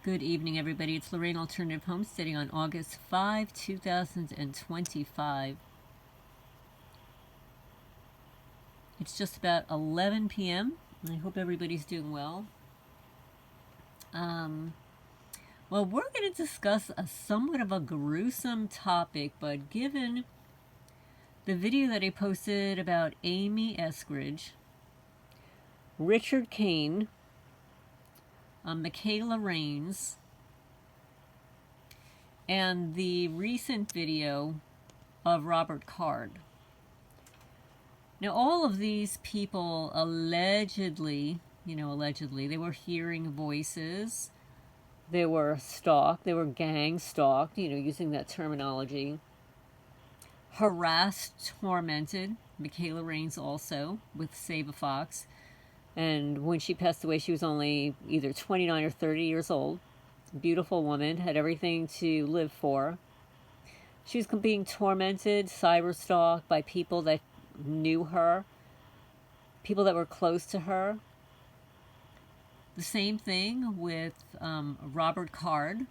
Good evening, everybody. It's Lorraine Alternative Homesteading on August 5, 2025. It's just about 11 p.m. I hope everybody's doing well. Well, we're going to discuss a somewhat of a gruesome topic, but given the video that I posted about Amy Estridge, Richard Kane, Mikayla Rains, and the recent video of Robert Card. Now, all of these people allegedly, they were hearing voices, they were stalked, they were gang stalked, using that terminology, harassed, tormented, Mikayla Rains also, with Save a Fox. And when she passed away, she was only either 29 or 30 years old. Beautiful woman, had everything to live for. She was being tormented, cyber-stalked by people that knew her, people that were close to her. The same thing with Robert Card.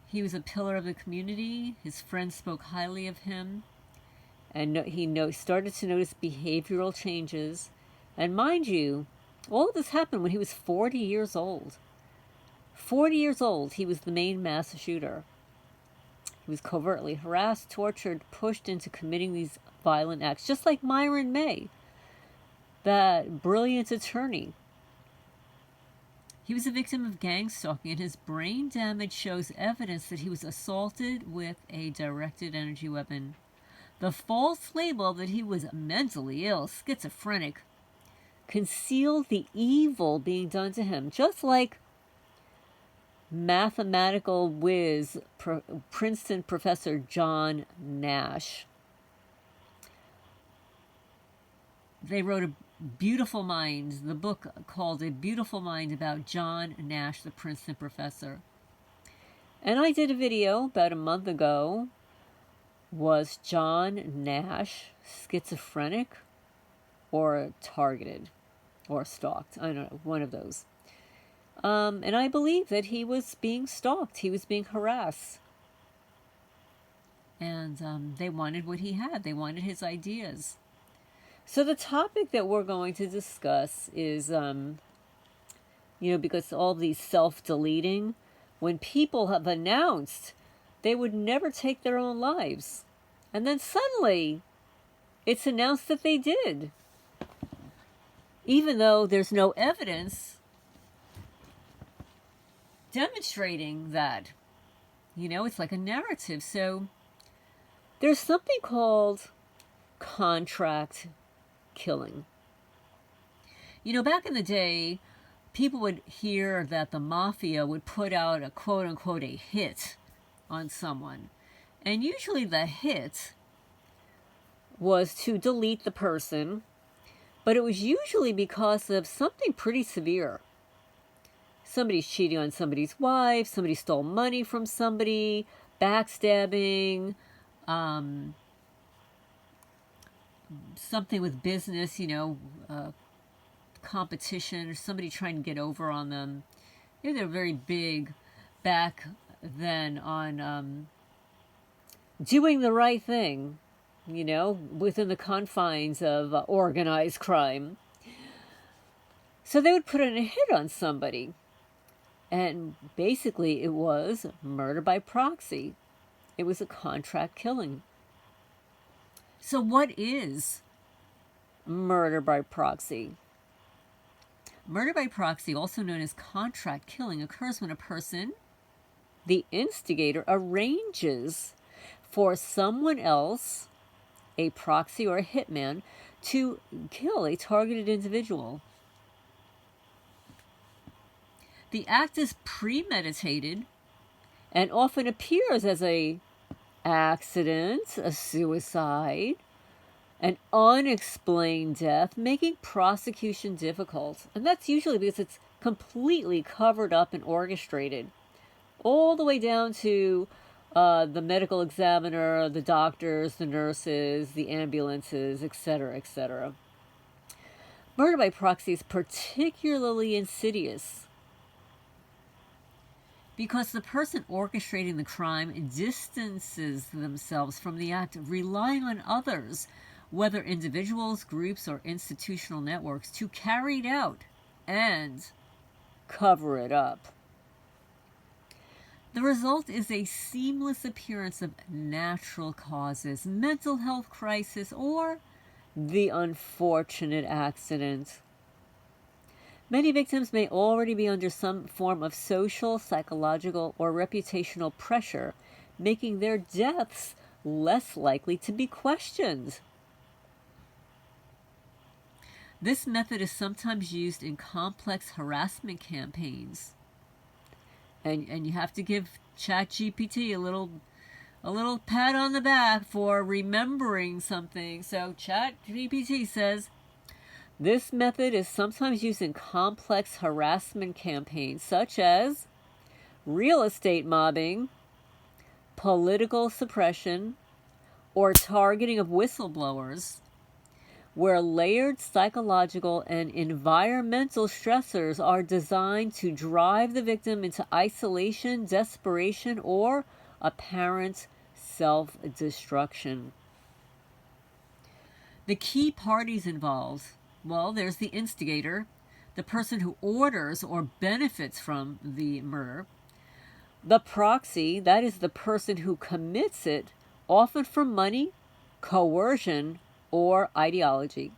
He was a pillar of the community. His friends spoke highly of him. And he started to notice behavioral changes. And mind you, all of this happened when he was 40 years old. 40 years old, he was the main mass shooter. He was covertly harassed, tortured, pushed into committing these violent acts, just like Myron May, that brilliant attorney. He was a victim of gang stalking, and his brain damage shows evidence that he was assaulted with a directed energy weapon. The false label that he was mentally ill, schizophrenic, concealed the evil being done to him, just like mathematical whiz Princeton professor John Nash. They wrote a Beautiful Mind, the book called A Beautiful Mind, about John Nash, the Princeton professor. And I did a video about a month ago. Was John Nash schizophrenic or targeted or stalked? I don't know, one of those. And I believe that he was being stalked. He was being harassed. And they wanted what he had. They wanted his ideas. So the topic that we're going to discuss is, because all these self-deleting, when people have announced they would never take their own lives, and then suddenly it's announced that they did, even though there's no evidence demonstrating that. It's like a narrative. So there's something called contract killing. Back in the day, people would hear that the mafia would put out a quote-unquote a hit on someone. And usually the hit was to delete the person, but it was usually because of something pretty severe. Somebody's cheating on somebody's wife, somebody stole money from somebody, backstabbing, something with business, competition, or somebody trying to get over on them. They're very big back then on doing the right thing, within the confines of organized crime. So they would put in a hit on somebody. And basically it was murder by proxy. It was a contract killing. So what is murder by proxy? Murder by proxy, also known as contract killing, occurs when a person, the instigator, arranges for someone else, a proxy or a hitman, to kill a targeted individual. The act is premeditated and often appears as an accident, a suicide, an unexplained death, making prosecution difficult. And that's usually because it's completely covered up and orchestrated, all the way down to the medical examiner, the doctors, the nurses, the ambulances, etc., etc. Murder by proxy is particularly insidious because the person orchestrating the crime distances themselves from the act, relying on others, whether individuals, groups, or institutional networks, to carry it out and cover it up. The result is a seamless appearance of natural causes, mental health crisis, or the unfortunate accident. Many victims may already be under some form of social, psychological, or reputational pressure, making their deaths less likely to be questioned. This method is sometimes used in complex harassment campaigns. And you have to give ChatGPT a little pat on the back for remembering something. So ChatGPT says, this method is sometimes used in complex harassment campaigns such as real estate mobbing, political suppression, or targeting of whistleblowers, where layered psychological and environmental stressors are designed to drive the victim into isolation, desperation, or apparent self-destruction. The key parties involved, well, there's the instigator, the person who orders or benefits from the murder. The proxy, that is the person who commits it, often for money, coercion, or ideology.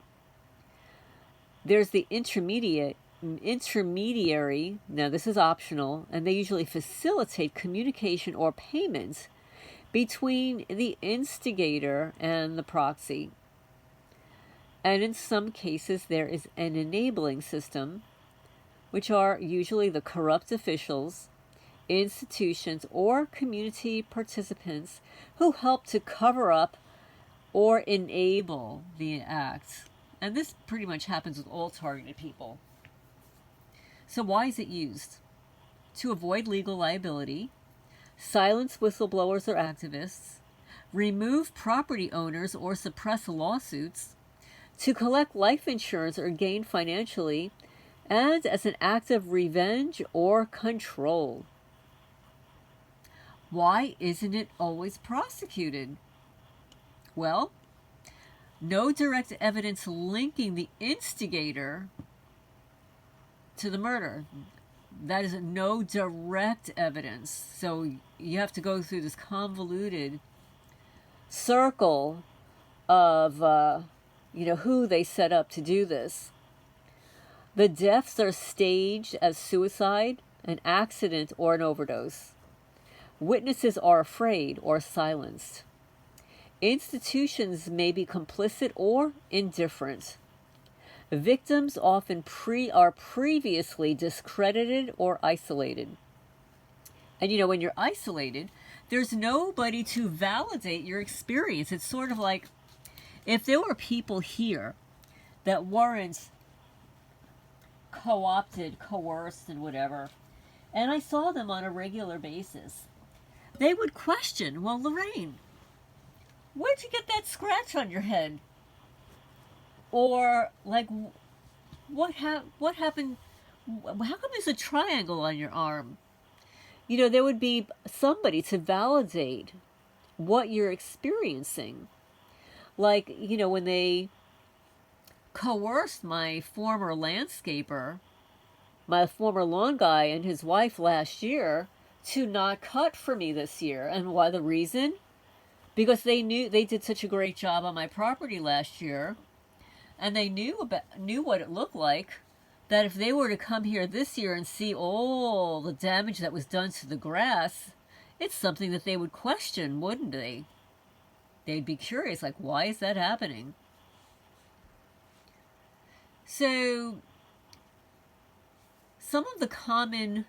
There's the intermediary, now this is optional, and they usually facilitate communication or payment between the instigator and the proxy. And in some cases, there is an enabling system, which are usually the corrupt officials, institutions, or community participants who help to cover up or enable the act. And this pretty much happens with all targeted people. So why is it used? To avoid legal liability, silence whistleblowers or activists, remove property owners or suppress lawsuits, to collect life insurance or gain financially, and as an act of revenge or control. Why isn't it always prosecuted? Well, no direct evidence linking the instigator to the murder. That is no direct evidence. So you have to go through this convoluted circle of who they set up to do this. The deaths are staged as suicide, an accident, or an overdose. Witnesses are afraid or silenced. Institutions may be complicit or indifferent. Victims often are previously discredited or isolated. And when you're isolated, there's nobody to validate your experience. It's sort of like if there were people here that weren't co-opted, coerced, and whatever, and I saw them on a regular basis, they would question, well, Lorraine, where'd you get that scratch on your head? Or, like, what happened? How come there's a triangle on your arm? There would be somebody to validate what you're experiencing. Like, when they coerced my former landscaper, my former lawn guy and his wife last year to not cut for me this year. And why the reason? Because they knew they did such a great job on my property last year, and they knew what it looked like, that if they were to come here this year and see all the damage that was done to the grass, it's something that they would question, wouldn't they? They'd be curious, like, why is that happening? So, some of the common...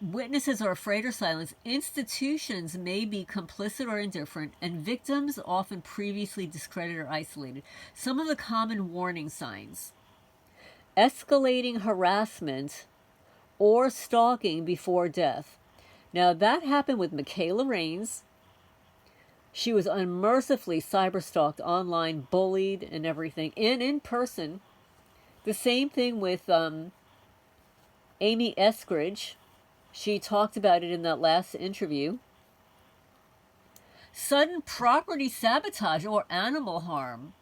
witnesses are afraid or silenced. Institutions may be complicit or indifferent, and victims often previously discredited or isolated. Some of the common warning signs: escalating harassment or stalking before death. Now, that happened with Mikayla Rains. She was unmercifully cyberstalked online, bullied, and everything, in person. The same thing with Amy Estridge, she talked about it in that last interview. Sudden property sabotage or animal harm.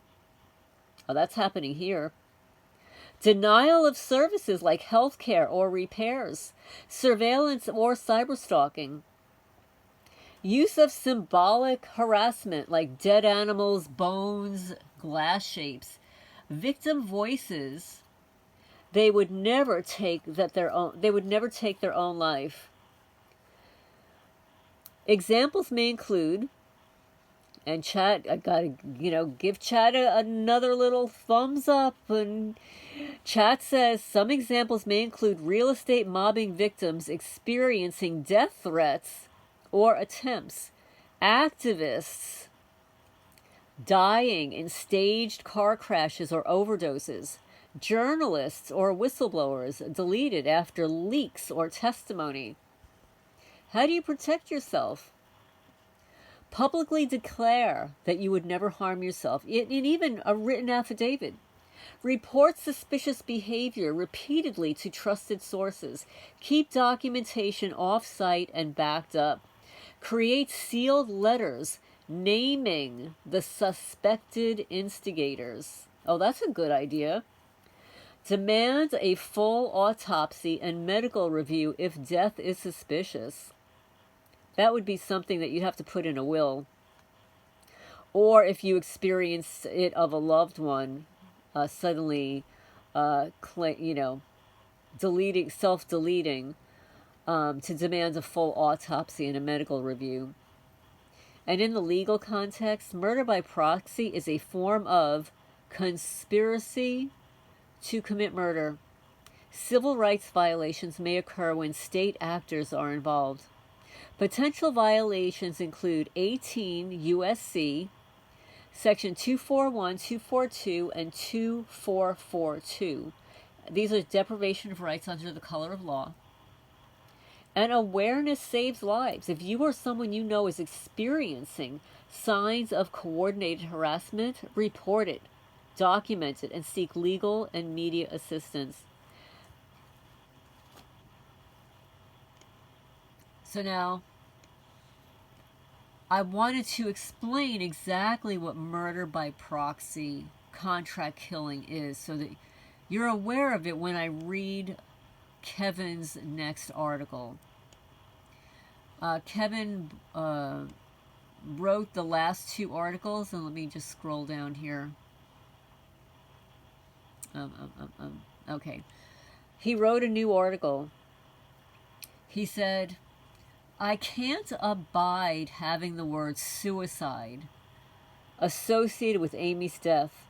Oh, that's happening here. Denial of services like healthcare or repairs. Surveillance or cyberstalking. Use of symbolic harassment like dead animals, bones, glass shapes. Victim voices. They would never take their own life. Examples may include, and chat, I gotta, give chat another little thumbs up. And chat says some examples may include real estate mobbing victims experiencing death threats or attempts, activists dying in staged car crashes or overdoses, journalists or whistleblowers deleted after leaks or testimony. How do you protect yourself? Publicly declare that you would never harm yourself, in even a written affidavit. Report suspicious behavior repeatedly to trusted sources. Keep documentation off-site and backed up. Create sealed letters naming the suspected instigators. Oh, that's a good idea. Demand a full autopsy and medical review if death is suspicious. That would be something that you'd have to put in a will. Or if you experience it of a loved one, suddenly, deleting, self-deleting, to demand a full autopsy and a medical review. And in the legal context, murder by proxy is a form of conspiracy to commit murder. Civil rights violations may occur when state actors are involved. Potential violations include 18 U.S.C. Section 241, 242, and 2442. These are deprivation of rights under the color of law. And awareness saves lives. If you or someone you know is experiencing signs of coordinated harassment, report it, document it, and seek legal and media assistance. So now, I wanted to explain exactly what murder by proxy, contract killing is, so that you're aware of it when I read Kevin's next article. Kevin wrote the last two articles, and let me just scroll down here. Okay. He wrote a new article. He said, I can't abide having the word suicide associated with Amy's death.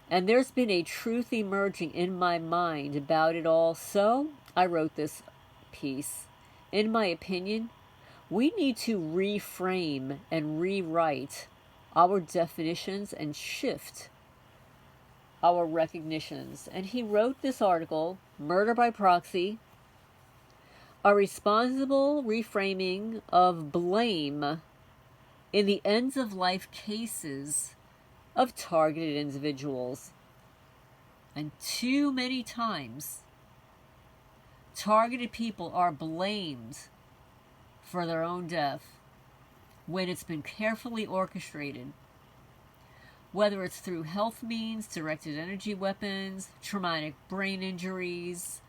And there's been a truth emerging in my mind about it all, so I wrote this piece. In my opinion, we need to reframe and rewrite our definitions and shift our recognitions. And he wrote this article, Murder by Proxy, a responsible reframing of blame in the ends of life cases of targeted individuals. And too many times, targeted people are blamed for their own death when it's been carefully orchestrated, whether it's through health means, directed energy weapons, traumatic brain injuries,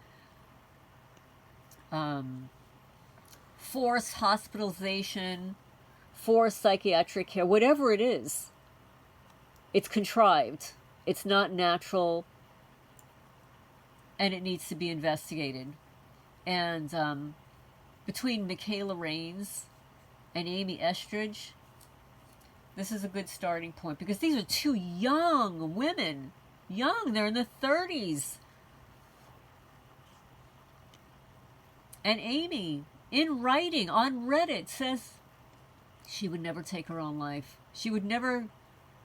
forced hospitalization, forced psychiatric care, whatever it is. It's contrived. It's not natural, and it needs to be investigated. And between Mikayla Rains and Amy Estridge, this is a good starting point, because these are two young women. Young, they're in their 30s. And Amy, in writing on Reddit, says she would never take her own life. She would never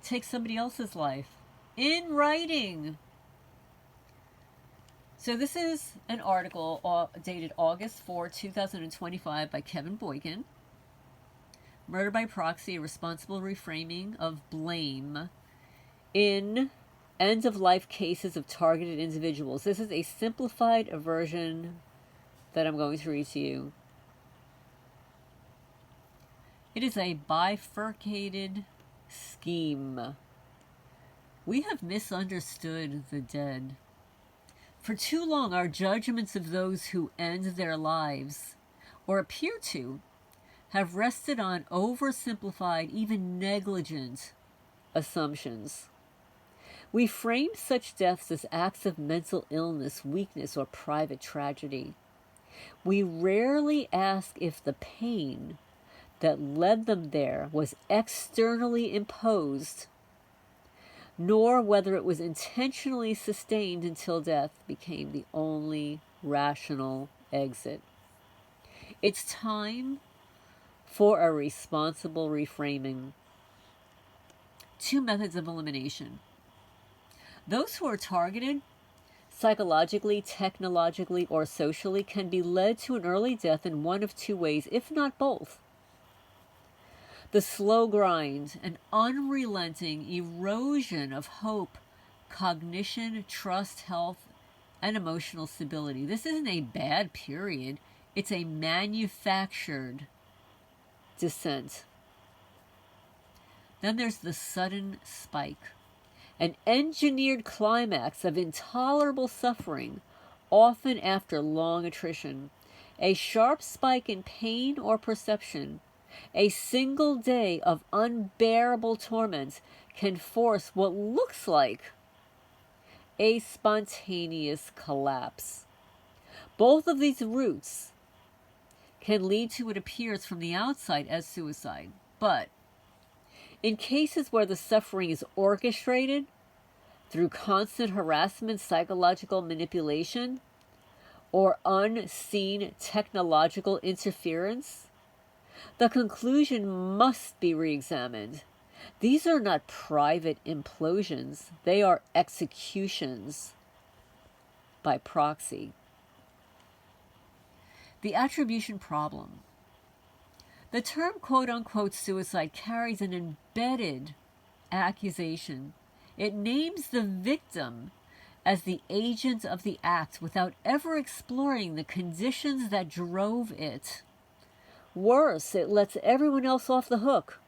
take somebody else's life. In writing. So this is an article dated August 4, 2025 by Kevin Boykin. Murder by Proxy, a responsible reframing of blame in end-of-life cases of targeted individuals. This is a simplified version that I'm going to read to you. It is a bifurcated scheme. We have misunderstood the dead. For too long, our judgments of those who end their lives, or appear to, have rested on oversimplified, even negligent assumptions. We frame such deaths as acts of mental illness, weakness, or private tragedy. We rarely ask if the pain that led them there was externally imposed, nor whether it was intentionally sustained until death became the only rational exit. It's time for a responsible reframing. 2 methods of elimination. Those who are targeted, psychologically, technologically, or socially, can be led to an early death in one of 2 ways, if not both. The slow grind, an unrelenting erosion of hope, cognition, trust, health, and emotional stability. This isn't a bad period. It's a manufactured descent. Then there's the sudden spike, an engineered climax of intolerable suffering, often after long attrition. A sharp spike in pain or perception, a single day of unbearable torment, can force what looks like a spontaneous collapse. Both of these routes can lead to what appears from the outside as suicide. But in cases where the suffering is orchestrated through constant harassment, psychological manipulation, or unseen technological interference, the conclusion must be re-examined. These are not private implosions. They are executions by proxy. The attribution problem. The term quote-unquote suicide carries an embedded accusation. It names the victim as the agent of the act without ever exploring the conditions that drove it. Worse, it lets everyone else off the hook.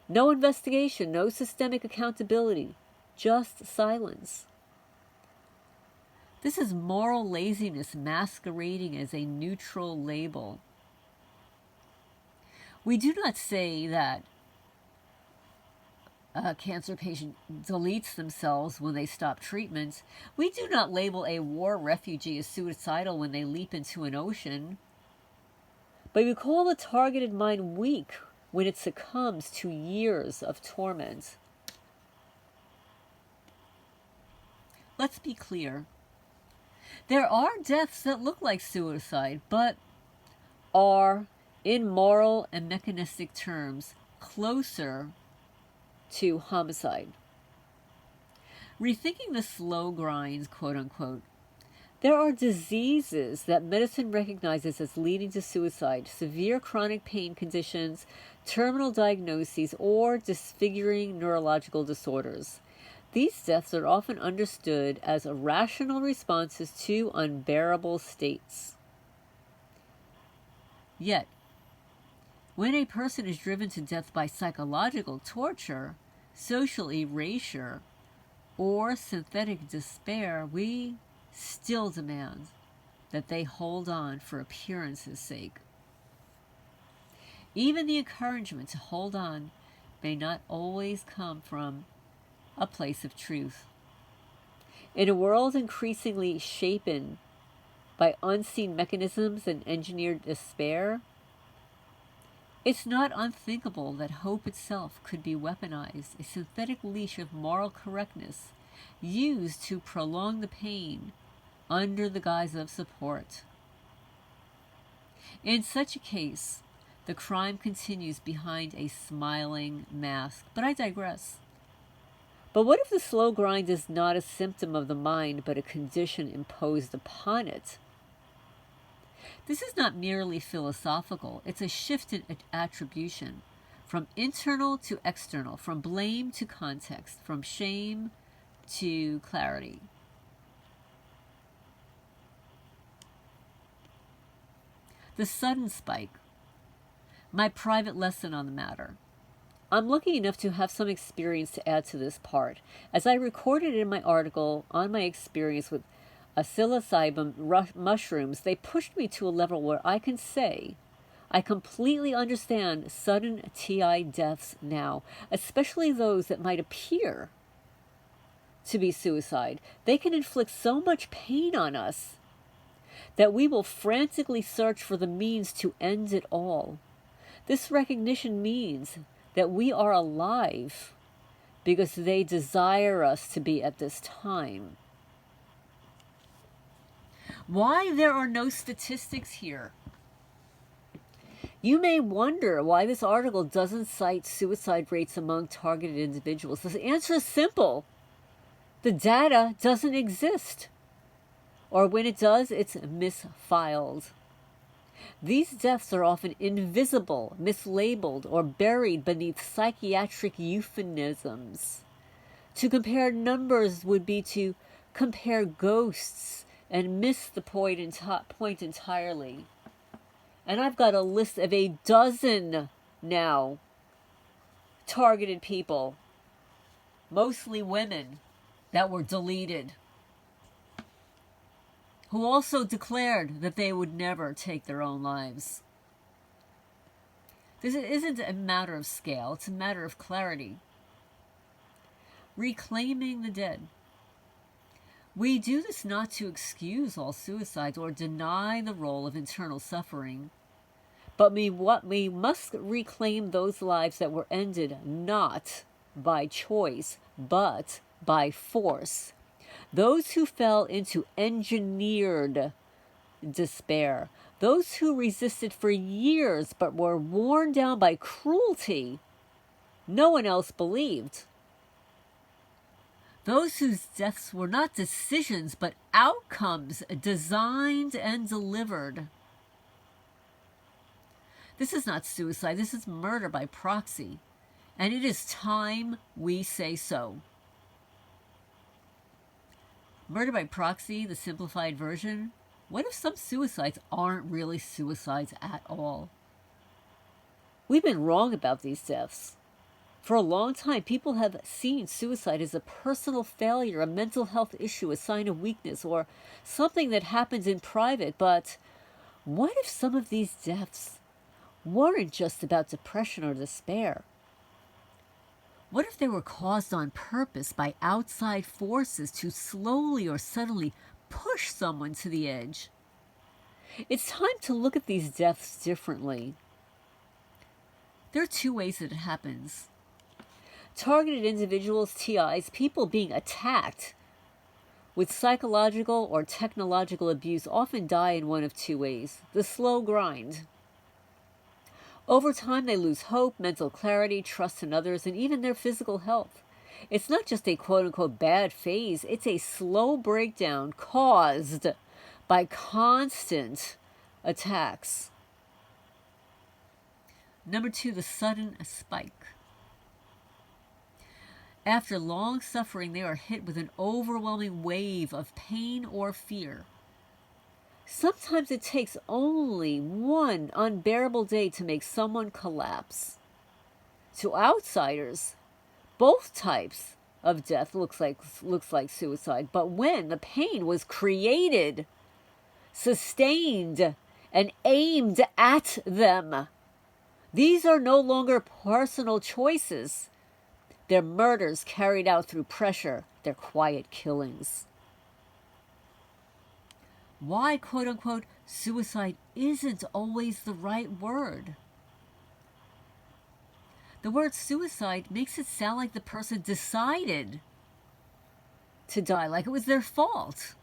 No investigation, no systemic accountability, just silence. This is moral laziness masquerading as a neutral label. We do not say that a cancer patient deletes themselves when they stop treatment. We do not label a war refugee as suicidal when they leap into an ocean. But we call the targeted mind weak when it succumbs to years of torment. Let's be clear. There are deaths that look like suicide, but are, in moral and mechanistic terms, closer to homicide. Rethinking the slow grinds, quote-unquote, there are diseases that medicine recognizes as leading to suicide, severe chronic pain conditions, terminal diagnoses, or disfiguring neurological disorders. These deaths are often understood as irrational responses to unbearable states. Yet, when a person is driven to death by psychological torture, social erasure, or synthetic despair, we still demand that they hold on for appearance's sake. Even the encouragement to hold on may not always come from a place of truth. In a world increasingly shapen by unseen mechanisms and engineered despair, it's not unthinkable that hope itself could be weaponized, a synthetic leash of moral correctness used to prolong the pain under the guise of support. In such a case, the crime continues behind a smiling mask. But I digress. But what if the slow grind is not a symptom of the mind, but a condition imposed upon it? This is not merely philosophical. It's a shift in attribution, from internal to external, from blame to context, from shame to clarity. The sudden spike. My private lesson on the matter. I'm lucky enough to have some experience to add to this part. As I recorded in my article on my experience with psilocybin mushrooms, they pushed me to a level where I can say I completely understand sudden TI deaths now, especially those that might appear to be suicide. They can inflict so much pain on us that we will frantically search for the means to end it all. This recognition means that we are alive because they desire us to be at this time. Why there are no statistics here? You may wonder why this article doesn't cite suicide rates among targeted individuals. The answer is simple. The data doesn't exist. Or when it does, it's misfiled. These deaths are often invisible, mislabeled, or buried beneath psychiatric euphemisms. To compare numbers would be to compare ghosts and miss the point entirely. And I've got a list of 12 now targeted people, mostly women, that were deleted, who also declared that they would never take their own lives. This isn't a matter of scale, it's a matter of clarity. Reclaiming the dead. We do this not to excuse all suicides or deny the role of internal suffering, but we must reclaim those lives that were ended not by choice, but by force. Those who fell into engineered despair, those who resisted for years but were worn down by cruelty no one else believed. Those whose deaths were not decisions but outcomes designed and delivered. This is not suicide, this is murder by proxy, and it is time we say so. Murder by proxy, the simplified version. What if some suicides aren't really suicides at all? We've been wrong about these deaths. For a long time, people have seen suicide as a personal failure, a mental health issue, a sign of weakness, or something that happens in private. But what if some of these deaths weren't just about depression or despair? What if they were caused on purpose by outside forces to slowly or suddenly push someone to the edge? It's time to look at these deaths differently. There are two ways that it happens. Targeted individuals, TIs, people being attacked with psychological or technological abuse often die in one of two ways. The slow grind. Over time, they lose hope, mental clarity, trust in others, and even their physical health. It's not just a quote-unquote bad phase. It's a slow breakdown caused by constant attacks. Number two, the sudden spike. After long suffering, they are hit with an overwhelming wave of pain or fear. Sometimes it takes only one unbearable day to make someone collapse. To outsiders, both types of death looks like suicide. But when the pain was created, sustained, and aimed at them, these are no longer personal choices. They're murders carried out through pressure. They're quiet killings. Why, quote-unquote, suicide isn't always the right word. The word suicide makes it sound like the person decided to die, like it was their fault.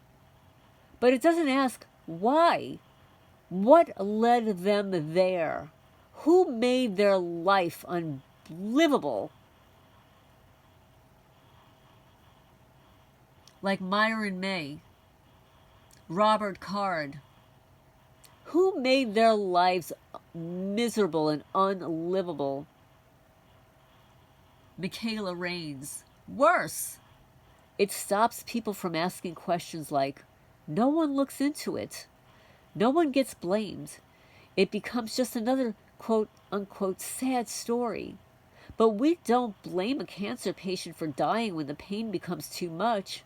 But it doesn't ask why. What led them there? Who made their life unlivable? Like Myron May, Robert Card. Who made their lives miserable and unlivable? Mikayla. Worse, It stops people from asking questions like, no one looks into it. No one gets blamed. It becomes just another quote unquote sad story. But we don't blame a cancer patient for dying when the pain becomes too much.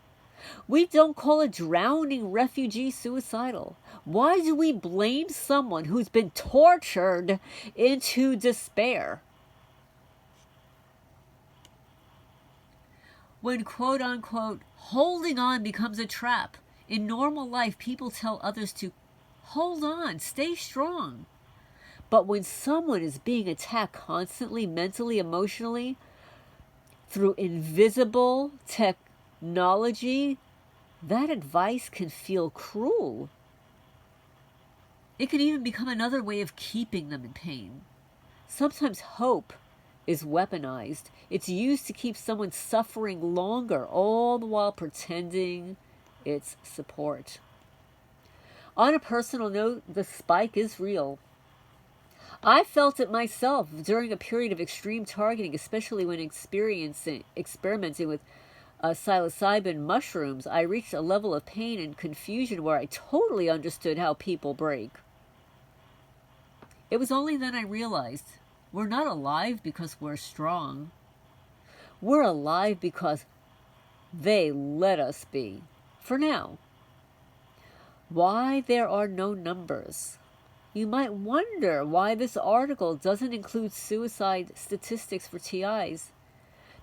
We don't call a drowning refugee suicidal. Why do we blame someone who's been tortured into despair? When quote unquote holding on becomes a trap, in normal life people tell others to hold on, stay strong. But when someone is being attacked constantly, mentally, emotionally, through invisible technology, that advice can feel cruel. It can even become another way of keeping them in pain. Sometimes hope is weaponized. It's used to keep someone suffering longer, all the while pretending it's support. On a personal note, the spike is real. I felt it myself during a period of extreme targeting, especially when experimenting with psilocybin mushrooms. I reached a level of pain and confusion where I totally understood how people break. It was only then I realized we're not alive because we're strong. We're alive because they let us be, for now. Why there are no numbers? You might wonder why this article doesn't include suicide statistics for TIs.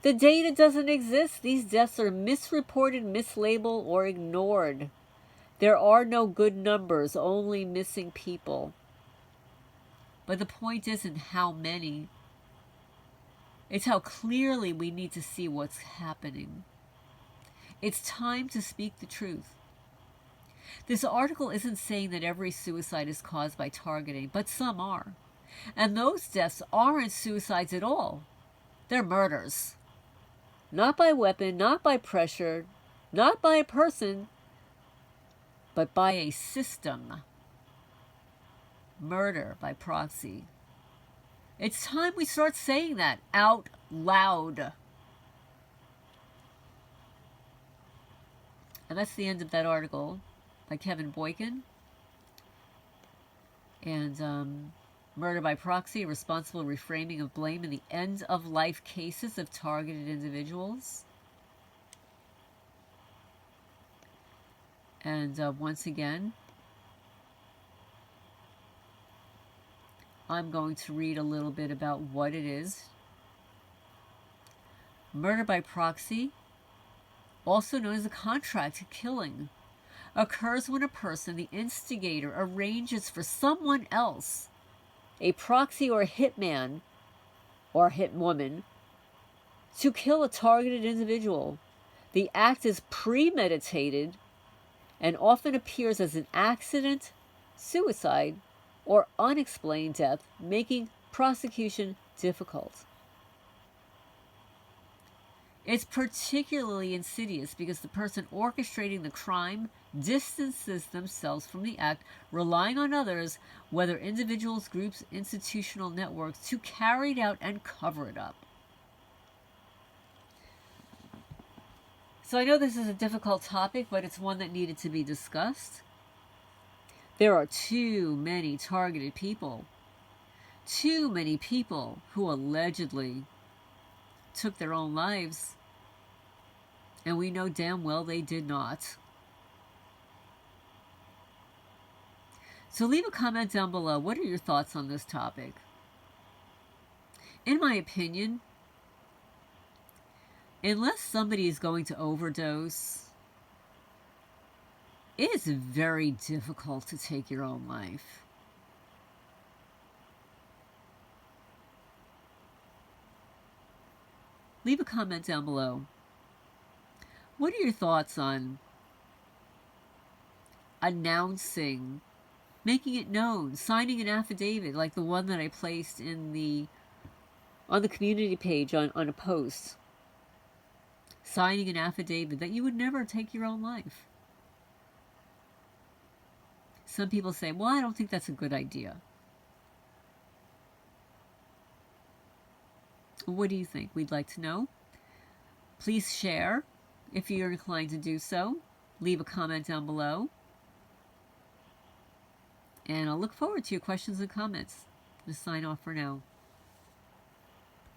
The data doesn't exist. These deaths are misreported, mislabeled, or ignored. There are no good numbers, only missing people. But the point isn't how many. It's how clearly we need to see what's happening. It's time to speak the truth. This article isn't saying that every suicide is caused by targeting, but some are. And those deaths aren't suicides at all. They're murders. Not by weapon, not by pressure, not by a person, but by a system. Murder by proxy. It's time we start saying that out loud. And that's the end of that article by Kevin Boykin. And Murder by Proxy, Responsible Reframing of Blame in the End-of-Life Cases of Targeted Individuals. And once again, I'm going to read a little bit about what it is. Murder by proxy, also known as a contract killing, occurs when a person, the instigator, arranges for someone else, a proxy or a hitman or hitwoman, to kill a targeted individual. The act is premeditated and often appears as an accident, suicide, or unexplained death, making prosecution difficult. It's particularly insidious because the person orchestrating the crime distances themselves from the act, relying on others, whether individuals, groups, institutional networks, to carry it out and cover it up. So I know this is a difficult topic, but it's one that needed to be discussed. There are too many targeted people. Too many people who allegedly took their own lives. And we know damn well they did not. So leave a comment down below. What are your thoughts on this topic? In my opinion, unless somebody is going to overdose, it is very difficult to take your own life. Leave a comment down below. What are your thoughts on announcing, making it known, signing an affidavit like the one that I placed in on the community page on a post? Signing an affidavit that you would never take your own life. Some people say, well, I don't think that's a good idea. What do you think? We'd like to know. Please share if you're inclined to do so, leave a comment down below. And I'll look forward to your questions and comments. Just sign off for now.